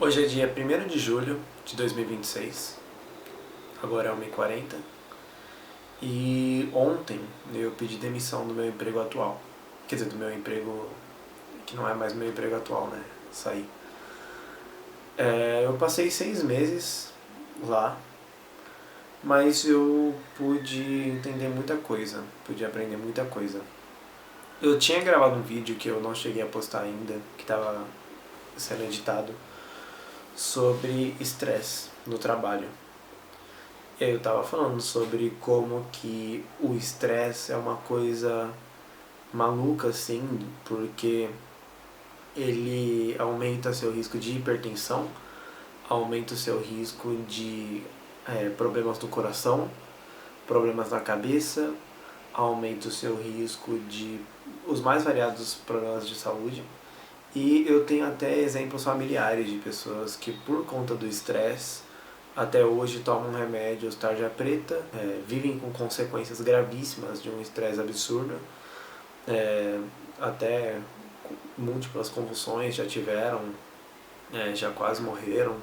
Hoje é dia 1º de julho de 2026, agora é 1h40, e ontem eu pedi demissão do meu emprego atual. Quer dizer, do meu emprego, que não é mais meu emprego atual, né? Saí. Eu passei 6 meses lá, mas eu pude entender muita coisa, pude aprender muita coisa. Eu tinha gravado um vídeo que eu não cheguei a postar ainda, que estava sendo editado, sobre estresse no trabalho. E aí eu tava falando sobre como que o estresse é uma coisa maluca, assim, porque ele aumenta seu risco de hipertensão, aumenta o seu risco de problemas do coração, problemas na cabeça, aumenta o seu risco de os mais variados problemas de saúde. E eu tenho até exemplos familiares de pessoas que, por conta do estresse, até hoje tomam remédios tarja preta, vivem com consequências gravíssimas de um estresse absurdo, até múltiplas convulsões já tiveram, já quase morreram.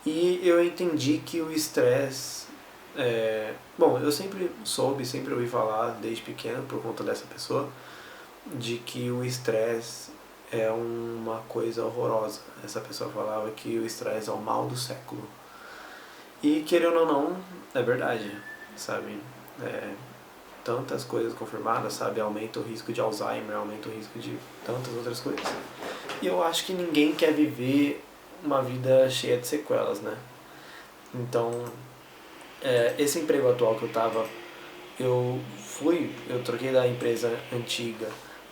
E eu entendi que o estresse... bom, eu sempre soube, sempre ouvi falar desde pequeno, por conta dessa pessoa, de que o estresse é uma coisa horrorosa. Essa pessoa falava que o estresse é o mal do século. E querendo ou não, é verdade, sabe? Tantas coisas confirmadas, sabe? Aumenta o risco de Alzheimer, aumenta o risco de tantas outras coisas. E eu acho que ninguém quer viver uma vida cheia de sequelas, né? Então, esse emprego atual que eu tava, eu troquei da empresa antiga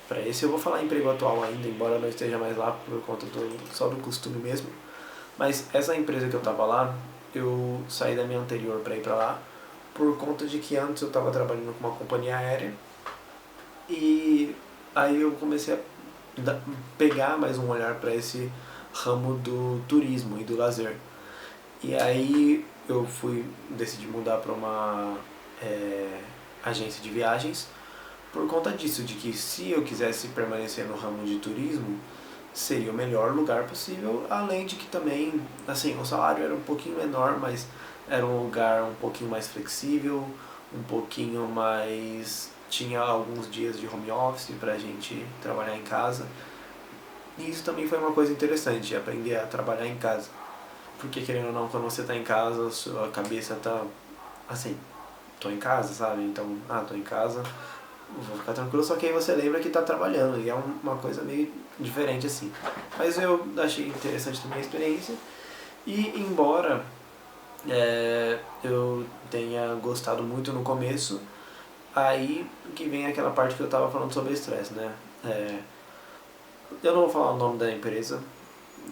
para esse. Eu vou falar emprego atual ainda, embora eu não esteja mais lá por conta só do costume mesmo. Mas essa empresa que eu tava lá, eu saí da minha anterior para ir para lá por conta de que antes eu estava trabalhando com uma companhia aérea e aí eu comecei a pegar mais um olhar para esse ramo do turismo e do lazer. E aí eu decidi mudar para uma agência de viagens por conta disso, de que se eu quisesse permanecer no ramo de turismo, seria o melhor lugar possível, além de que também, assim, o salário era um pouquinho menor, mas era um lugar um pouquinho mais flexível, um pouquinho mais... tinha alguns dias de home office pra gente trabalhar em casa. E isso também foi uma coisa interessante, aprender a trabalhar em casa. Porque querendo ou não, quando você tá em casa, a sua cabeça tá assim, tô em casa, sabe? Então, tô em casa, vou ficar tranquilo, só que aí você lembra que tá trabalhando, e é uma coisa meio diferente assim. Mas eu achei interessante também a experiência, e embora eu tenha gostado muito no começo, aí que vem aquela parte que eu tava falando sobre estresse, né? Eu não vou falar o nome da empresa,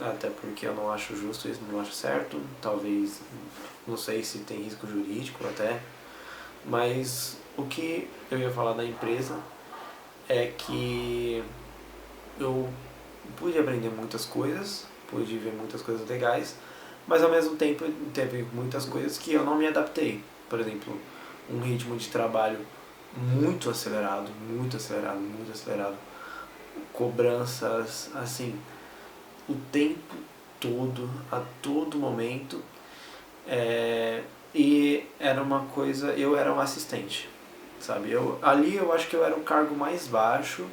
até porque eu não acho justo isso, não acho certo, talvez, não sei se tem risco jurídico até, mas o que eu ia falar da empresa é que eu pude aprender muitas coisas, pude ver muitas coisas legais, mas ao mesmo tempo teve muitas coisas que eu não me adaptei. Por exemplo, um ritmo de trabalho muito acelerado, muito acelerado, muito acelerado. Cobranças, assim, o tempo todo, a todo momento. E era uma coisa, eu era um assistente, sabe? Ali eu acho que eu era o cargo mais baixo,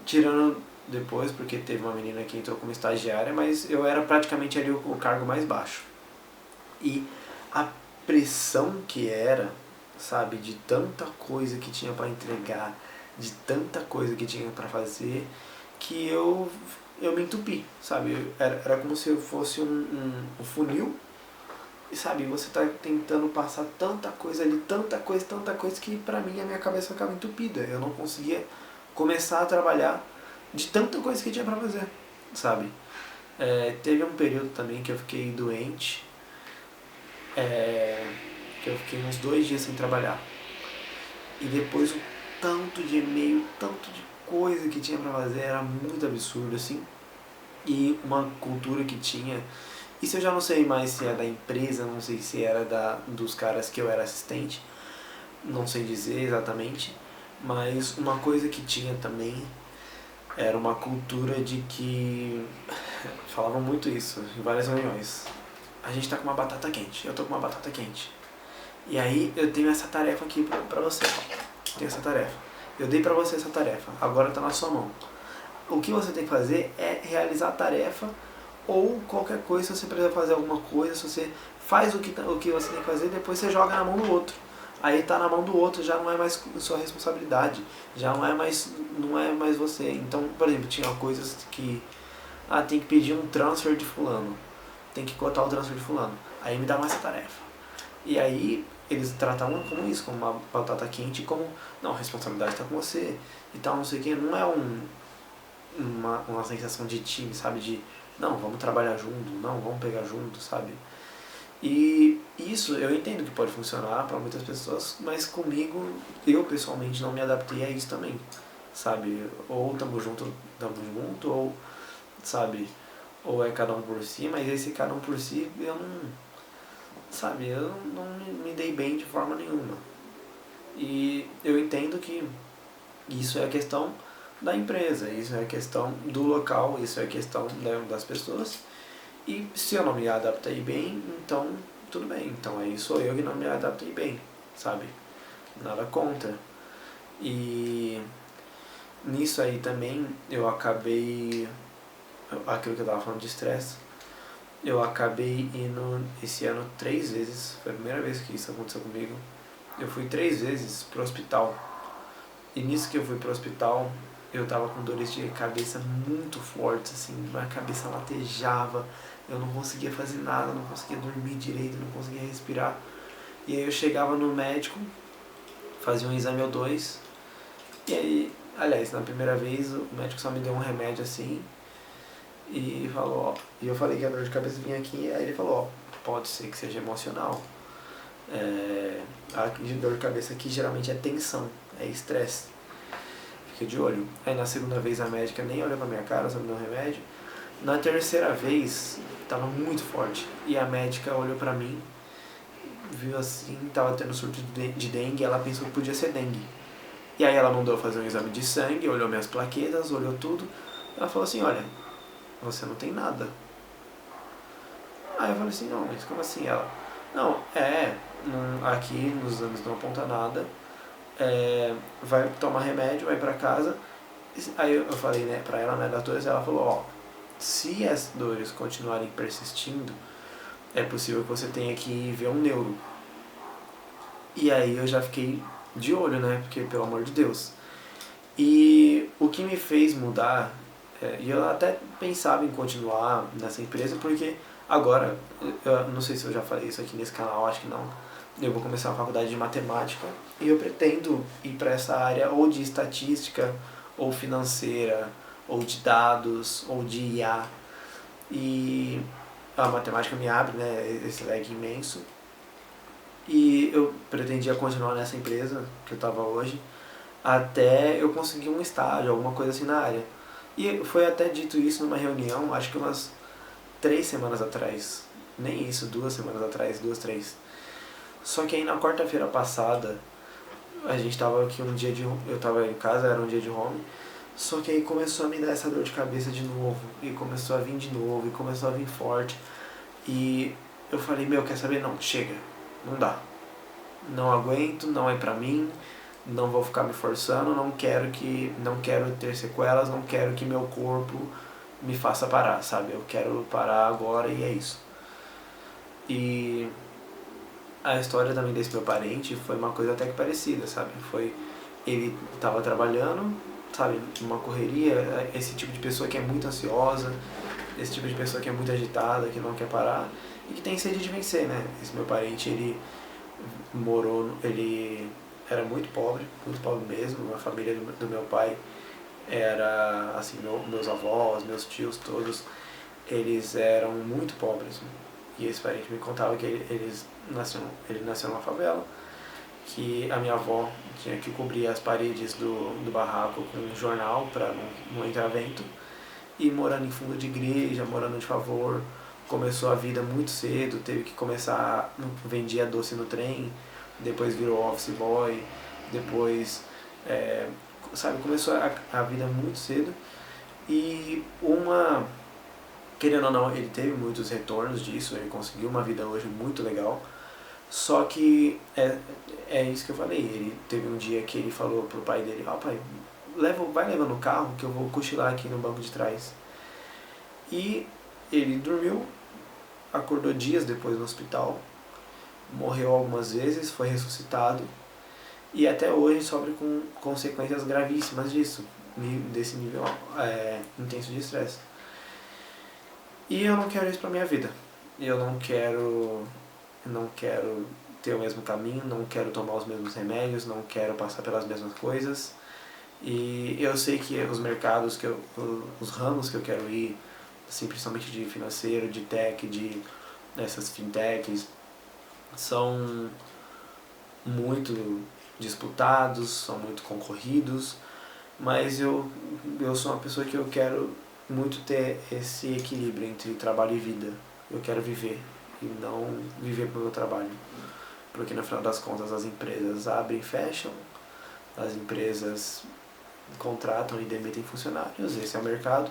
tirando depois, porque teve uma menina que entrou como estagiária, mas eu era praticamente ali o cargo mais baixo. E a pressão que era, sabe, de tanta coisa que tinha para entregar, de tanta coisa que tinha para fazer, que eu me entupi, sabe? Era como se eu fosse um funil, e sabe, você tá tentando passar tanta coisa ali, tanta coisa, que pra mim a minha cabeça ficava entupida. Eu não conseguia começar a trabalhar de tanta coisa que tinha pra fazer, sabe? Teve um período também que eu fiquei doente, que eu fiquei uns 2 dias sem trabalhar. E depois o tanto de e-mail, tanto de coisa que tinha pra fazer, era muito absurdo, assim. E uma cultura que tinha... Isso eu já não sei mais se é da empresa, não sei se era dos caras que eu era assistente, não sei dizer exatamente, mas uma coisa que tinha também era uma cultura de que falavam muito isso em várias reuniões. A gente tá com uma batata quente, eu tô com uma batata quente. E aí eu tenho essa tarefa aqui pra você, tenho essa tarefa. Eu dei pra você essa tarefa, agora tá na sua mão. O que você tem que fazer é realizar a tarefa ou qualquer coisa, se você precisa fazer alguma coisa, se você faz o que você tem que fazer, depois você joga na mão do outro. Aí tá na mão do outro, já não é mais sua responsabilidade, já não é mais você. Então, por exemplo, tinha coisas que tem que pedir um transfer de fulano, tem que cotar o transfer de fulano. Aí me dava essa tarefa. E aí eles tratavam como isso, como uma batata quente, como, não, a responsabilidade está com você e tal, não sei o que. Não é uma sensação de time, sabe? De, não, vamos trabalhar junto, não, vamos pegar junto, sabe? E isso eu entendo que pode funcionar para muitas pessoas, mas comigo, eu pessoalmente não me adaptei a isso também, sabe? Ou tamo junto, ou, sabe? Ou é cada um por si, mas esse cada um por si, eu não, sabe? Eu não me dei bem de forma nenhuma. E eu entendo que isso é a questão da empresa, isso é a questão do local, isso é a questão das pessoas. E se eu não me adaptei bem, então tudo bem. Então aí sou eu que não me adaptei bem, sabe? Nada contra. E nisso aí também eu acabei, aquilo que eu tava falando de estresse, eu acabei indo esse ano 3 vezes, foi a primeira vez que isso aconteceu comigo. Eu fui 3 vezes pro hospital. E nisso que eu fui pro hospital, eu tava com dores de cabeça muito fortes, assim, minha cabeça latejava, eu não conseguia fazer nada, não conseguia dormir direito, não conseguia respirar. E aí eu chegava no médico, fazia um exame ou dois, e aí, aliás, na primeira vez o médico só me deu um remédio assim, e falou, ó, e eu falei que a dor de cabeça vinha aqui, aí ele falou, ó, pode ser que seja emocional. A dor de cabeça aqui geralmente é tensão, é estresse. Fica de olho. Aí na segunda vez a médica nem olhou pra minha cara, só me deu um remédio. Na terceira vez, tava muito forte. E a médica olhou pra mim, viu assim, tava tendo surto de dengue, ela pensou que podia ser dengue. E aí ela mandou fazer um exame de sangue, olhou minhas plaquetas, olhou tudo. Ela falou assim, olha, você não tem nada. Aí eu falei assim, não, mas como assim? Ela, não, aqui nos exames não aponta nada, vai tomar remédio, vai pra casa. Aí eu falei, né, pra ela, né, da todas, ela falou, ó, se as dores continuarem persistindo, é possível que você tenha que ver um neuro. E aí eu já fiquei de olho, né, porque pelo amor de Deus. E o que me fez mudar, e eu até pensava em continuar nessa empresa, porque agora, eu não sei se eu já falei isso aqui nesse canal, acho que não, eu vou começar a faculdade de matemática e eu pretendo ir para essa área ou de estatística, ou financeira, ou de dados, ou de IA. E a matemática me abre, né, esse leque imenso. E eu pretendia continuar nessa empresa que eu estava hoje, até eu conseguir um estágio, alguma coisa assim na área. E foi até dito isso numa reunião, acho que umas 3 semanas atrás. Nem isso, 2 semanas atrás, 2, 3. Só que aí na quarta-feira passada, a gente tava aqui um dia de... Eu tava em casa, era um dia de home. Só que aí começou a me dar essa dor de cabeça de novo. E começou a vir de novo, e começou a vir forte. E eu falei, meu, quer saber? Não, chega. Não dá. Não aguento, não é pra mim. Não vou ficar me forçando, não quero ter sequelas, não quero que meu corpo me faça parar, sabe? Eu quero parar agora e é isso. E a história também desse meu parente foi uma coisa até que parecida, sabe? Ele tava trabalhando, sabe, uma correria, esse tipo de pessoa que é muito ansiosa, esse tipo de pessoa que é muito agitada, que não quer parar e que tem sede de vencer, né? Esse meu parente, ele era muito pobre mesmo, a família do meu pai era, assim, meus avós, meus tios todos, eles eram muito pobres. E esse parente me contava que ele nasceu numa favela, que a minha avó tinha que cobrir as paredes do barraco com um jornal para não entrar vento, e morando em fundo de igreja, morando de favor, começou a vida muito cedo, teve que começar, vendia doce no trem, depois virou office boy, depois, sabe, começou a vida muito cedo. E querendo ou não, ele teve muitos retornos disso, ele conseguiu uma vida hoje muito legal. Só que é isso que eu falei, ele teve um dia que ele falou pro pai dele, pai, vai levando o carro que eu vou cochilar aqui no banco de trás. E ele dormiu, acordou dias depois no hospital, morreu algumas vezes, foi ressuscitado e até hoje sofre com consequências gravíssimas disso, desse nível intenso de estresse. E eu não quero isso pra minha vida. Eu não quero ter o mesmo caminho, não quero tomar os mesmos remédios, não quero passar pelas mesmas coisas. E eu sei que os mercados, os ramos que eu quero ir, assim, principalmente de financeiro, de tech, de essas fintechs, são muito disputados, são muito concorridos, mas eu sou uma pessoa que eu quero muito ter esse equilíbrio entre trabalho e vida. Eu quero viver e não viver pelo meu trabalho, porque no final das contas as empresas abrem e fecham, as empresas contratam e demitem funcionários, esse é o mercado,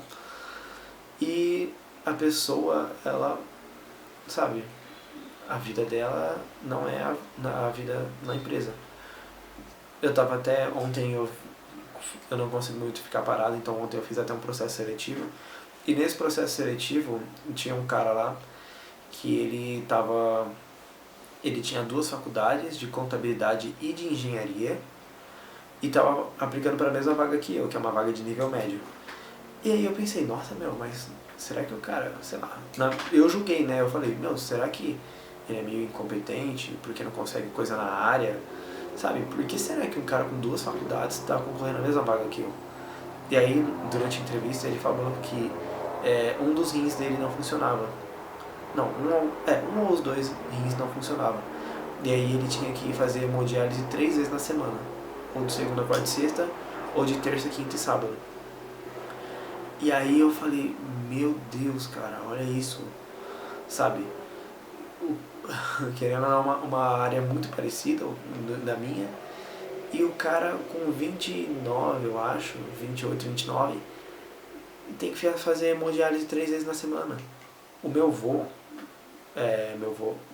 e a pessoa, ela, sabe, a vida dela não é a vida na empresa. Eu tava até ontem, eu não consigo muito ficar parado, então ontem eu fiz até um processo seletivo, e nesse processo seletivo tinha um cara lá que ele tinha 2 faculdades, de contabilidade e de engenharia, e estava aplicando para a mesma vaga que eu, que é uma vaga de nível médio. E aí eu pensei, nossa, mas será que o cara, sei lá, eu julguei, né, eu falei, será que ele é meio incompetente, porque não consegue coisa na área, sabe, por que será que um cara com 2 faculdades está concorrendo à mesma vaga que eu? E aí, durante a entrevista, ele falou que um dos rins dele não funcionava. Não, um ou os 2 rins não funcionavam. E aí ele tinha que fazer hemodiálise 3 vezes na semana. Ou de segunda, quarta e sexta, ou de terça, quinta e sábado. E aí eu falei, meu Deus, cara, olha isso. Sabe? Querendo uma área muito parecida da minha. E o cara com 29, eu acho, 28, 29, tem que fazer hemodiálise 3 vezes na semana. O meu avô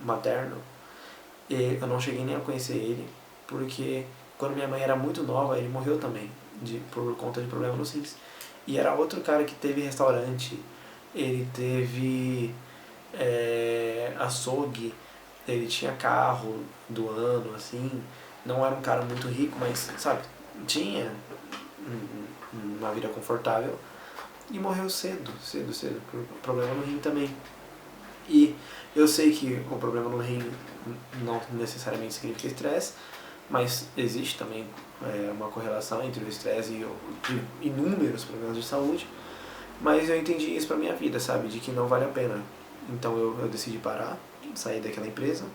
materno, eu não cheguei nem a conhecer ele, porque quando minha mãe era muito nova, ele morreu também, por conta de problema nos rins. E era outro cara que teve restaurante, ele teve açougue, ele tinha carro do ano, assim, não era um cara muito rico, mas, sabe, tinha uma vida confortável, e morreu cedo, por problema no rim também. E eu sei que o problema no rim não necessariamente significa estresse, mas existe também uma correlação entre o estresse e inúmeros problemas de saúde, mas eu entendi isso pra minha vida, sabe, de que não vale a pena. Então eu decidi parar, sair daquela empresa,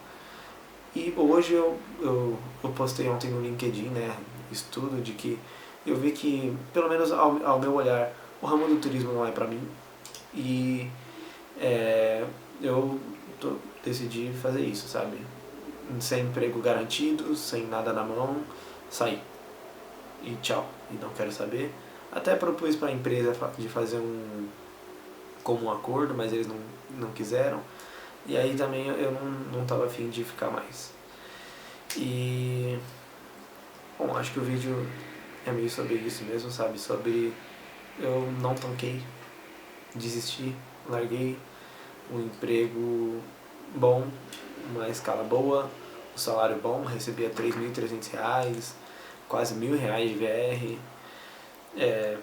e hoje eu postei ontem no LinkedIn, né, estudo de que eu vi que, pelo menos ao meu olhar, o ramo do turismo não é pra mim, e eu decidi fazer isso, sabe? Sem emprego garantido, sem nada na mão, saí. E tchau. E não quero saber. Até propus para a empresa de fazer um acordo, mas eles não quiseram. E aí também eu não tava afim de ficar mais. E... Bom, acho que o vídeo é meio sobre isso mesmo, sabe? Sobre... Eu não tanquei, desisti, larguei um emprego bom, uma escala boa, um salário bom, recebia R$3.300, quase R$1.000 de VR,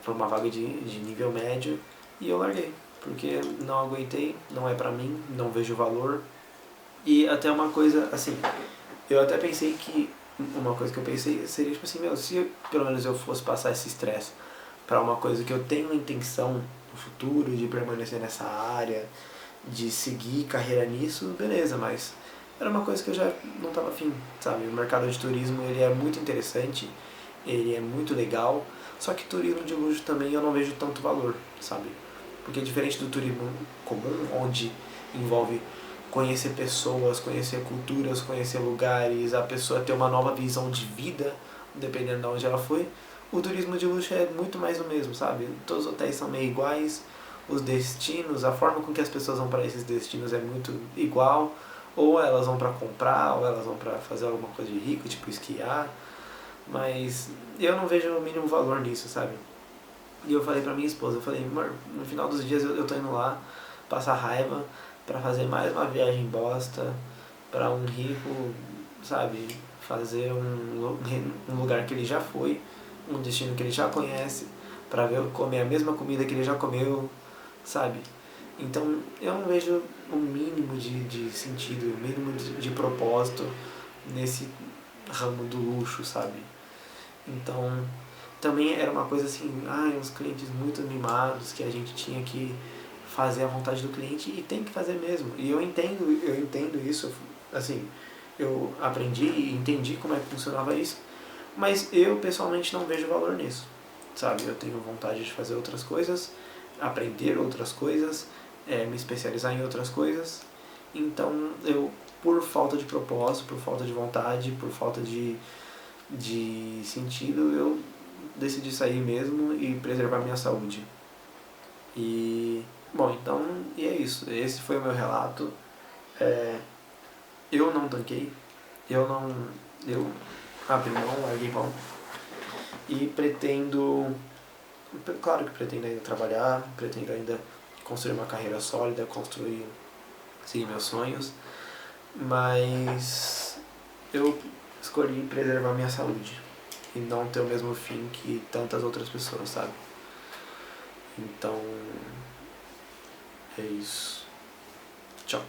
para uma vaga de nível médio, e eu larguei, porque não aguentei, não é pra mim, não vejo valor. E até uma coisa, assim, eu até pensei que, uma coisa que eu pensei seria tipo assim, se pelo menos eu fosse passar esse estresse pra uma coisa que eu tenho a intenção no futuro de permanecer nessa área, de seguir carreira nisso, beleza, mas era uma coisa que eu já não estava afim, sabe? O mercado de turismo, ele é muito interessante, ele é muito legal, só que turismo de luxo também eu não vejo tanto valor, sabe? Porque diferente do turismo comum, onde envolve conhecer pessoas, conhecer culturas, conhecer lugares, a pessoa ter uma nova visão de vida, dependendo de onde ela foi, o turismo de luxo é muito mais do mesmo, sabe? Todos os hotéis são meio iguais, os destinos, a forma com que as pessoas vão para esses destinos é muito igual, ou elas vão para comprar, ou elas vão para fazer alguma coisa de rico, tipo esquiar, mas eu não vejo o mínimo valor nisso, sabe? E eu falei pra minha esposa, eu falei, amor, no final dos dias eu tô indo lá passar raiva pra fazer mais uma viagem bosta pra um rico, sabe, fazer um lugar que ele já foi, um destino que ele já conhece, pra ver comer a mesma comida que ele já comeu, sabe? Então eu não vejo o mínimo de sentido, o mínimo de propósito nesse ramo do luxo, sabe? Então também era uma coisa assim, uns clientes muito mimados que a gente tinha que fazer a vontade do cliente e tem que fazer mesmo. E eu entendo isso, assim, eu aprendi e entendi como é que funcionava isso, mas eu pessoalmente não vejo valor nisso, sabe? Eu tenho vontade de fazer outras coisas, aprender outras coisas, me especializar em outras coisas, então eu, por falta de propósito, por falta de vontade, por falta de sentido, eu decidi sair mesmo e preservar minha saúde. E, bom, então, e é isso. Esse foi o meu relato. Eu não tanquei, eu abri mão, larguei mão e pretendo, claro que pretendo ainda trabalhar, pretendo ainda construir uma carreira sólida, seguir meus sonhos, mas eu escolhi preservar minha saúde e não ter o mesmo fim que tantas outras pessoas, sabe? Então, é isso. Tchau.